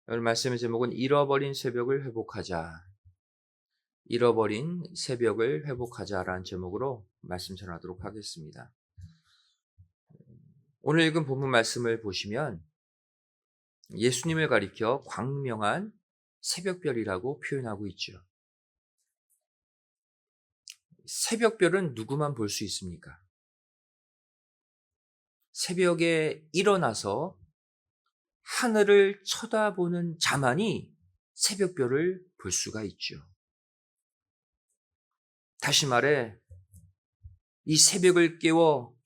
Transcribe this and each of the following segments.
오늘 말씀의 제목은 잃어버린 새벽을 회복하자. 잃어버린 새벽을 회복하자라는 제목으로 말씀 전하도록 하겠습니다. 오늘 읽은 본문 말씀을 보시면 예수님을 가리켜 광명한 새벽별이라고 표현하고 있죠. 새벽별은 누구만 볼 수 있습니까? 새벽에 일어나서 하늘을 쳐다보는 자만이 새벽별을 볼 수가 있죠. 다시 말해, 이 새벽을 깨워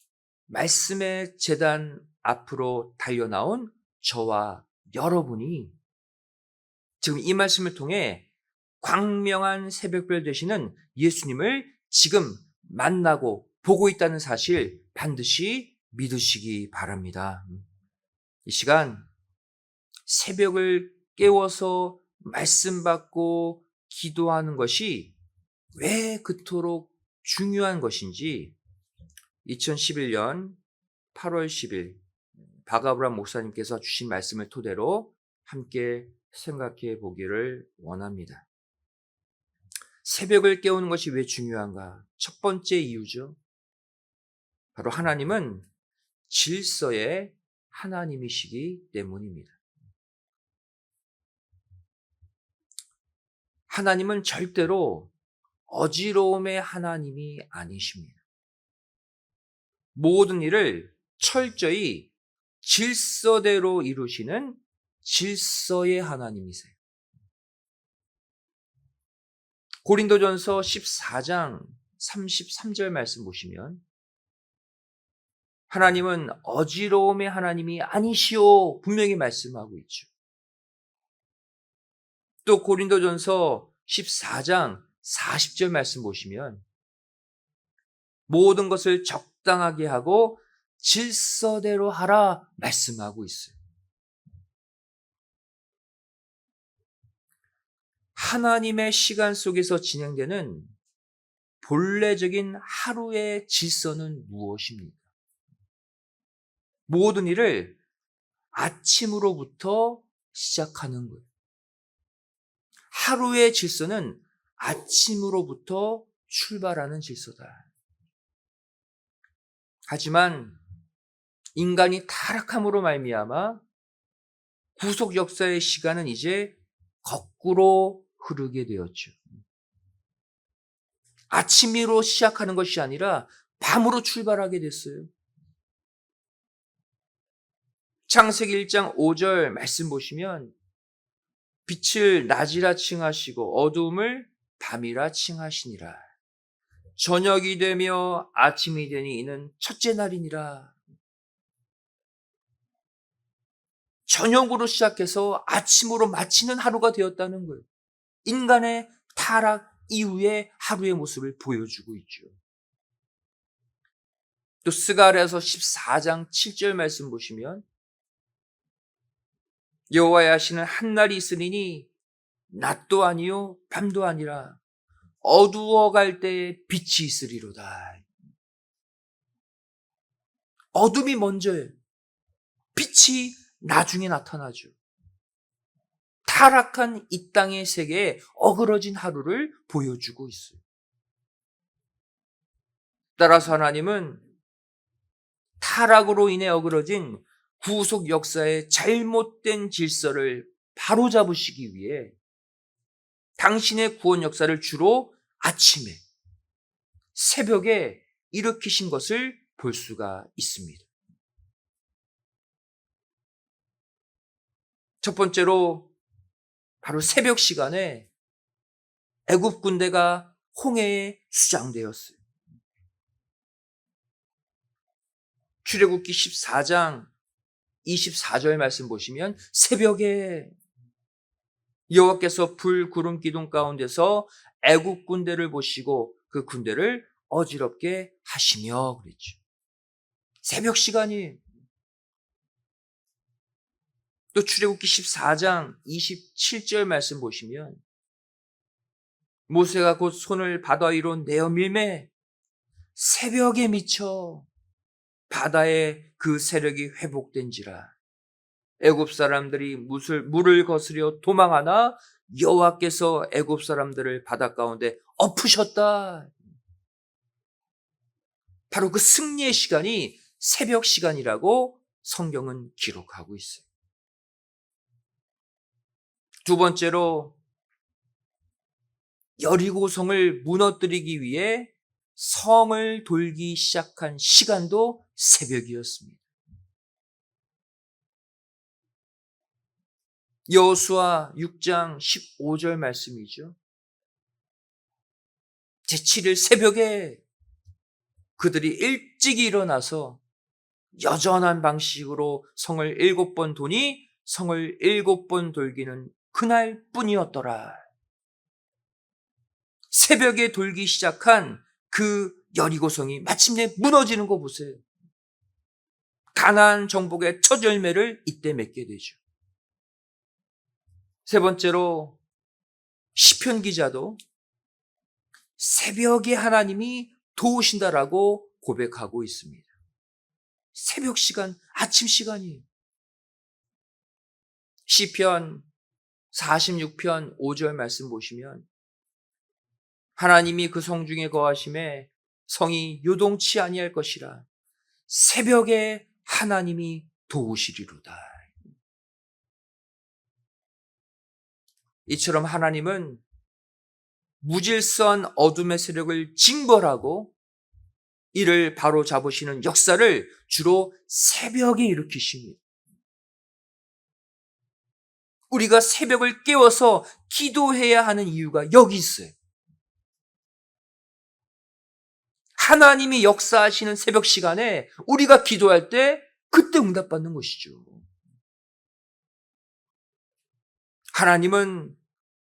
말씀의 제단 앞으로 달려나온 저와 여러분이 지금 이 말씀을 통해 광명한 새벽별 되시는 예수님을 지금 만나고 보고 있다는 사실 반드시 믿으시기 바랍니다. 이 시간 새벽을 깨워서 말씀 받고 기도하는 것이 왜 그토록 중요한 것인지 2011년 8월 10일 박아브람 목사님께서 주신 말씀을 토대로 함께 생각해 보기를 원합니다. 새벽을 깨우는 것이 왜 중요한가? 첫 번째 이유죠. 바로 하나님은 질서의 하나님이시기 때문입니다. 하나님은 절대로 어지러움의 하나님이 아니십니다. 모든 일을 철저히 질서대로 이루시는 질서의 하나님이세요. 고린도전서 14장 33절 말씀 보시면 하나님은 어지러움의 하나님이 아니시오 분명히 말씀하고 있죠. 또 고린도전서 14장 40절 말씀 보시면 모든 것을 적당하게 하고 질서대로 하라 말씀하고 있어요. 하나님의 시간 속에서 진행되는 본래적인 하루의 질서는 무엇입니까? 모든 일을 아침으로부터 시작하는 거예요. 하루의 질서는 아침으로부터 출발하는 질서다. 하지만 인간이 타락함으로 말미암아 구속 역사의 시간은 이제 거꾸로 흐르게 되었죠. 아침으로 시작하는 것이 아니라 밤으로 출발하게 됐어요. 창세기 1장 5절 말씀 보시면 빛을 낮이라 칭하시고 어두움을 밤이라 칭하시니라. 저녁이 되며 아침이 되니 이는 첫째 날이니라. 저녁으로 시작해서 아침으로 마치는 하루가 되었다는 거예요. 인간의 타락 이후의 하루의 모습을 보여주고 있죠. 또 스가랴서 14장 7절 말씀 보시면 여호와의 하시는 한날이 있으리니 낮도 아니요 밤도 아니라 어두워갈 때에 빛이 있으리로다. 어둠이 먼저예요. 빛이 나중에 나타나죠. 타락한 이 땅의 세계에 어그러진 하루를 보여주고 있어요. 따라서 하나님은 타락으로 인해 어그러진 구속 역사의 잘못된 질서를 바로잡으시기 위해 당신의 구원 역사를 주로 아침에, 새벽에 일으키신 것을 볼 수가 있습니다. 첫 번째로 바로 새벽 시간에 애굽 군대가 홍해에 수장되었어요. 출애굽기 14장 24절 말씀 보시면 새벽에 여호와께서 불, 구름, 기둥 가운데서 애굽 군대를 보시고 그 군대를 어지럽게 하시며 그랬죠. 새벽 시간이 또 출애굽기 14장 27절 말씀 보시면 모세가 곧 손을 바다 위로 내어 밀매 새벽에 미쳐 바다의 그 세력이 회복된지라. 애굽 사람들이 물을 거스려 도망하나 여호와께서 애굽 사람들을 바다 가운데 엎으셨다. 바로 그 승리의 시간이 새벽 시간이라고 성경은 기록하고 있어요. 두 번째로 여리고성을 무너뜨리기 위해 성을 돌기 시작한 시간도 새벽이었습니다. 여호수아 6장 15절 말씀이죠. 제7일 새벽에 그들이 일찍 일어나서 여전한 방식으로 성을 7번 도니 성을 7번 돌기는 그날뿐이었더라. 새벽에 돌기 시작한 그 여리고성이 마침내 무너지는 거 보세요. 가나안 정복의 첫 열매를 이때 맺게 되죠. 세 번째로 시편 기자도 새벽에 하나님이 도우신다라고 고백하고 있습니다. 새벽 시간, 아침 시간이에요. 시편 46편 5절 말씀 보시면 하나님이 그 성 중에 거하심에 성이 요동치 아니할 것이라 새벽에 하나님이 도우시리로다. 이처럼 하나님은 무질서한 어둠의 세력을 징벌하고 이를 바로 잡으시는 역사를 주로 새벽에 일으키십니다. 우리가 새벽을 깨워서 기도해야 하는 이유가 여기 있어요. 하나님이 역사하시는 새벽 시간에 우리가 기도할 때 그때 응답받는 것이죠. 하나님은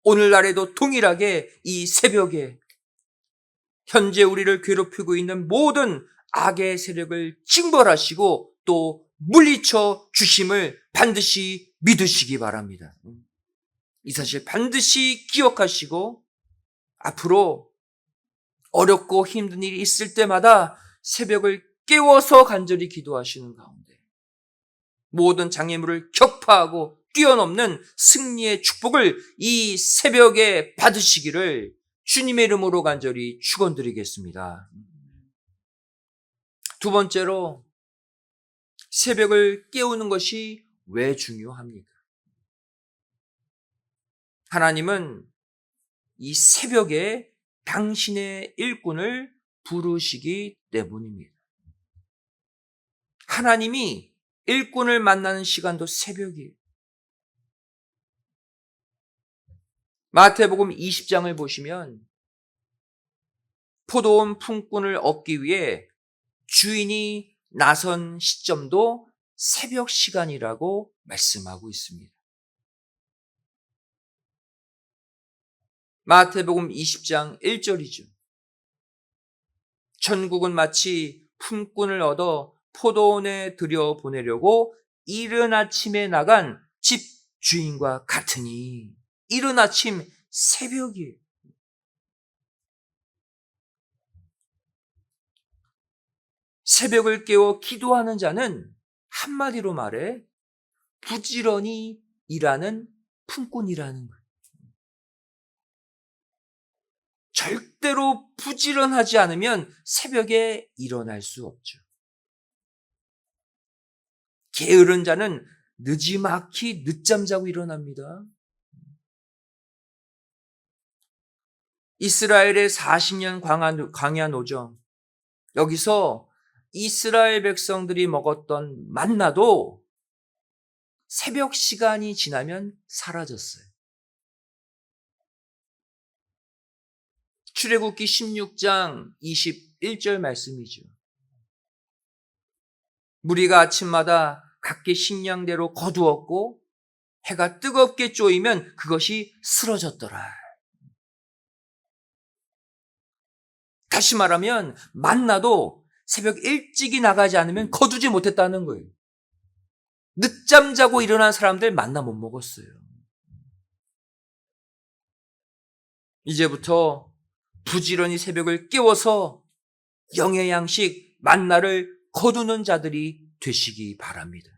오늘날에도 동일하게 이 새벽에 현재 우리를 괴롭히고 있는 모든 악의 세력을 징벌하시고 또 물리쳐 주심을 반드시 믿으시기 바랍니다. 이 사실 반드시 기억하시고 앞으로 어렵고 힘든 일이 있을 때마다 새벽을 깨워서 간절히 기도하시는 가운데 모든 장애물을 격파하고 뛰어넘는 승리의 축복을 이 새벽에 받으시기를 주님의 이름으로 간절히 축원드리겠습니다. 두 번째로 새벽을 깨우는 것이 왜 중요합니까? 하나님은 이 새벽에 당신의 일꾼을 부르시기 때문입니다. 하나님이 일꾼을 만나는 시간도 새벽이에요. 마태복음 20장을 보시면 포도원 품꾼을 얻기 위해 주인이 나선 시점도 새벽 시간이라고 말씀하고 있습니다. 마태복음 20장 1절이죠. 천국은 마치 품꾼을 얻어 포도원에 들여보내려고 이른 아침에 나간 집 주인과 같으니 이른 아침 새벽이에요. 새벽을 깨워 기도하는 자는 한마디로 말해 부지런히 일하는 품꾼이라는 거예요. 절대로 부지런하지 않으면 새벽에 일어날 수 없죠. 게으른 자는 느지막이 늦잠 자고 일어납니다. 이스라엘의 40년 광야 노정, 여기서 이스라엘 백성들이 먹었던 만나도 새벽 시간이 지나면 사라졌어요. 출애굽기 16장 21절 말씀이죠. 무리가 아침마다 각기 식량대로 거두었고 해가 뜨겁게 쪼이면 그것이 쓰러졌더라. 다시 말하면 만나도 새벽 일찍이 나가지 않으면 거두지 못했다는 거예요. 늦잠 자고 일어난 사람들 만나 못 먹었어요. 이제부터 부지런히 새벽을 깨워서 영의 양식 만나를 거두는 자들이 되시기 바랍니다.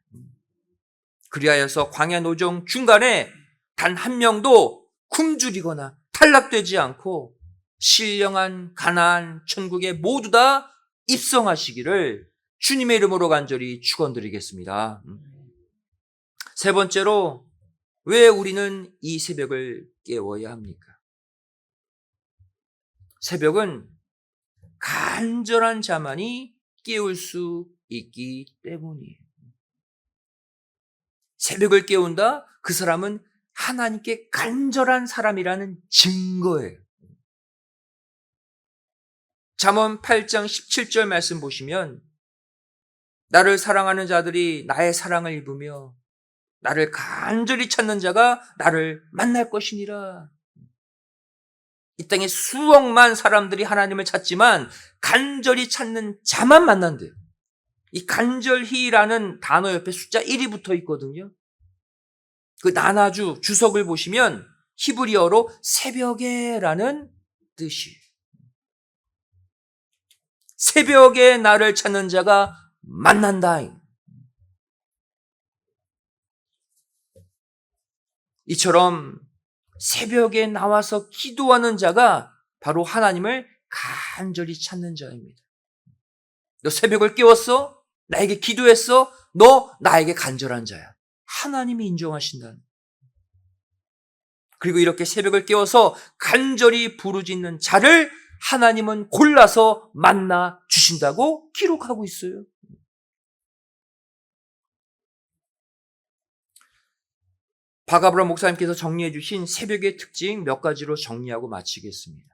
그리하여서 광야 노정 중간에 단 한 명도 굶주리거나 탈락되지 않고 신령한 가나안 천국에 모두 다 입성하시기를 주님의 이름으로 간절히 축원드리겠습니다. 세 번째로, 왜 우리는 이 새벽을 깨워야 합니까? 새벽은 간절한 자만이 깨울 수 있기 때문이에요. 새벽을 깨운다? 그 사람은 하나님께 간절한 사람이라는 증거예요. 잠언 8장 17절 말씀 보시면 나를 사랑하는 자들이 나의 사랑을 입으며 나를 간절히 찾는 자가 나를 만날 것이니라. 이 땅에 수억만 사람들이 하나님을 찾지만 간절히 찾는 자만 만난대요. 이 간절히라는 단어 옆에 숫자 1이 붙어 있거든요. 그 나나주 주석을 보시면 히브리어로 새벽에라는 뜻이에요. 새벽에 나를 찾는 자가 만난다. 이처럼 새벽에 나와서 기도하는 자가 바로 하나님을 간절히 찾는 자입니다. 너 새벽을 깨웠어? 나에게 기도했어? 너 나에게 간절한 자야. 하나님이 인정하신다는. 그리고 이렇게 새벽을 깨워서 간절히 부르짖는 자를 하나님은 골라서 만나 주신다고 기록하고 있어요. 박아브람 목사님께서 정리해 주신 새벽의 특징 몇 가지로 정리하고 마치겠습니다.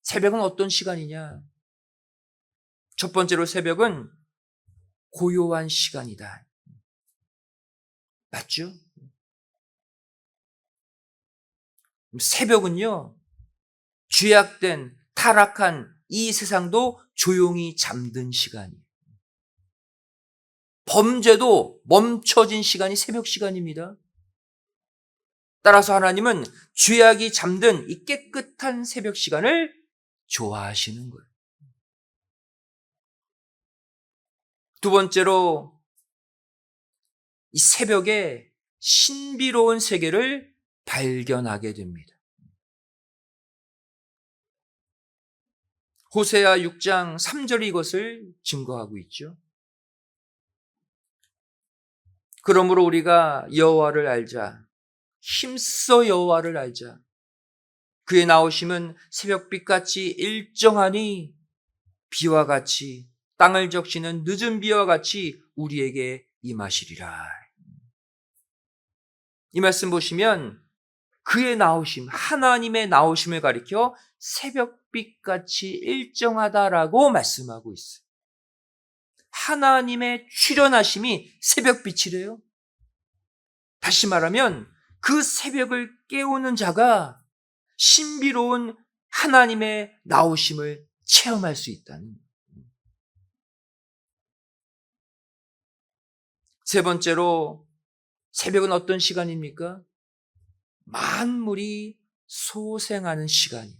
새벽은 어떤 시간이냐? 첫 번째로 새벽은 고요한 시간이다. 맞죠? 새벽은요, 죄악된, 타락한 이 세상도 조용히 잠든 시간이에요. 범죄도 멈춰진 시간이 새벽 시간입니다. 따라서 하나님은 죄악이 잠든 이 깨끗한 새벽 시간을 좋아하시는 거예요. 두 번째로, 이 새벽에 신비로운 세계를 발견하게 됩니다. 호세아 6장 3절이 이것을 증거하고 있죠. 그러므로 우리가 여호와를 알자. 힘써 여호와를 알자. 그의 나오심은 새벽빛같이 일정하니 비와 같이 땅을 적시는 늦은 비와 같이 우리에게 임하시리라. 이 말씀 보시면 그의 나오심, 하나님의 나오심을 가리켜 새벽빛같이 일정하다라고 말씀하고 있어요. 하나님의 출현하심이 새벽빛이래요. 다시 말하면 그 새벽을 깨우는 자가 신비로운 하나님의 나오심을 체험할 수 있다는 거예요. 세 번째로, 새벽은 어떤 시간입니까? 만물이 소생하는 시간이에요.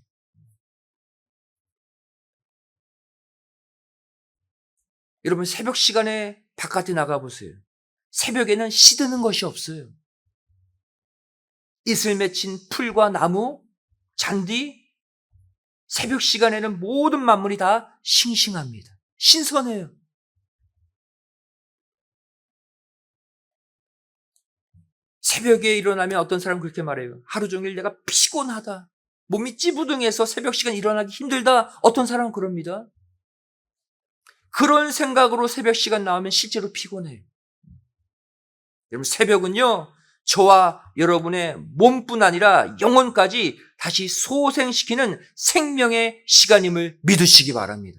여러분, 새벽 시간에 바깥에 나가보세요. 새벽에는 시드는 것이 없어요. 이슬 맺힌 풀과 나무, 잔디, 새벽 시간에는 모든 만물이 다 싱싱합니다. 신선해요. 새벽에 일어나면 어떤 사람은 그렇게 말해요. 하루 종일 내가 피곤하다. 몸이 찌부둥해서 새벽 시간 일어나기 힘들다. 어떤 사람은 그럽니다. 그런 생각으로 새벽 시간 나오면 실제로 피곤해요. 여러분, 새벽은요, 저와 여러분의 몸뿐 아니라 영혼까지 다시 소생시키는 생명의 시간임을 믿으시기 바랍니다.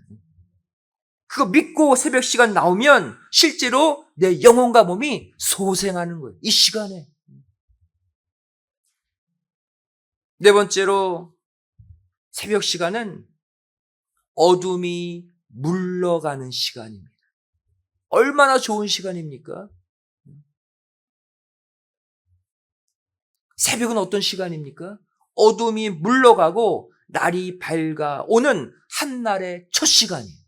그거 믿고 새벽 시간 나오면 실제로 내 영혼과 몸이 소생하는 거예요. 이 시간에. 네 번째로, 새벽 시간은 어둠이 물러가는 시간입니다. 얼마나 좋은 시간입니까? 새벽은 어떤 시간입니까? 어둠이 물러가고 날이 밝아오는 한날의 첫 시간이에요.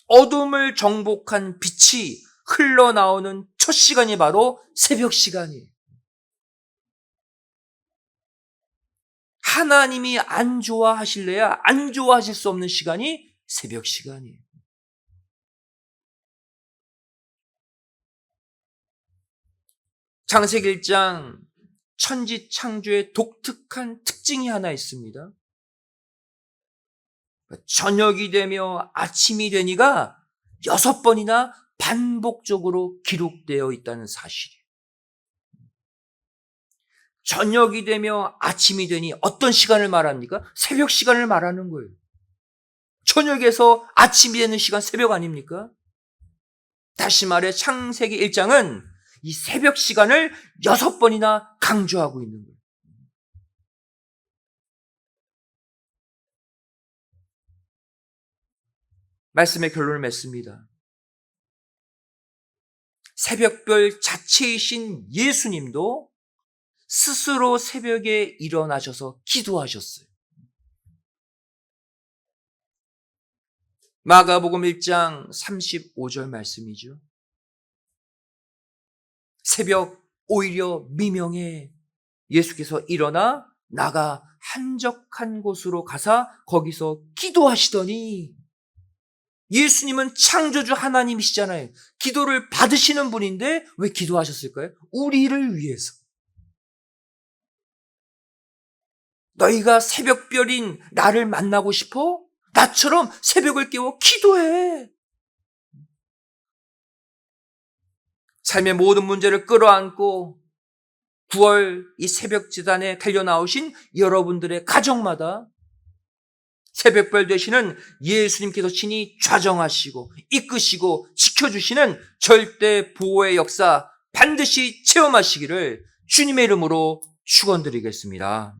어둠을 정복한 빛이 흘러나오는 첫 시간이 바로 새벽 시간이에요. 하나님이 안 좋아하실래야 안 좋아하실 수 없는 시간이 새벽 시간이에요. 창세기 1장 천지 창조의 독특한 특징이 하나 있습니다. 저녁이 되며 아침이 되니가 6번이나 반복적으로 기록되어 있다는 사실이에요. 저녁이 되며 아침이 되니 어떤 시간을 말합니까? 새벽 시간을 말하는 거예요. 저녁에서 아침이 되는 시간 새벽 아닙니까? 다시 말해 창세기 1장은 이 새벽 시간을 6번이나 강조하고 있는 거예요. 말씀의 결론을 맺습니다. 새벽별 자체이신 예수님도 스스로 새벽에 일어나셔서 기도하셨어요. 마가복음 1장 35절 말씀이죠. 새벽 오히려 미명에 예수께서 일어나 나가 한적한 곳으로 가사 거기서 기도하시더니, 예수님은 창조주 하나님이시잖아요. 기도를 받으시는 분인데 왜 기도하셨을까요? 우리를 위해서. 너희가 새벽별인 나를 만나고 싶어? 나처럼 새벽을 깨워 기도해. 삶의 모든 문제를 끌어안고 9월 이 새벽 지단에 달려나오신 여러분들의 가정마다 새벽별 되시는 예수님께서 친히 좌정하시고 이끄시고 지켜주시는 절대 보호의 역사 반드시 체험하시기를 주님의 이름으로 축원드리겠습니다.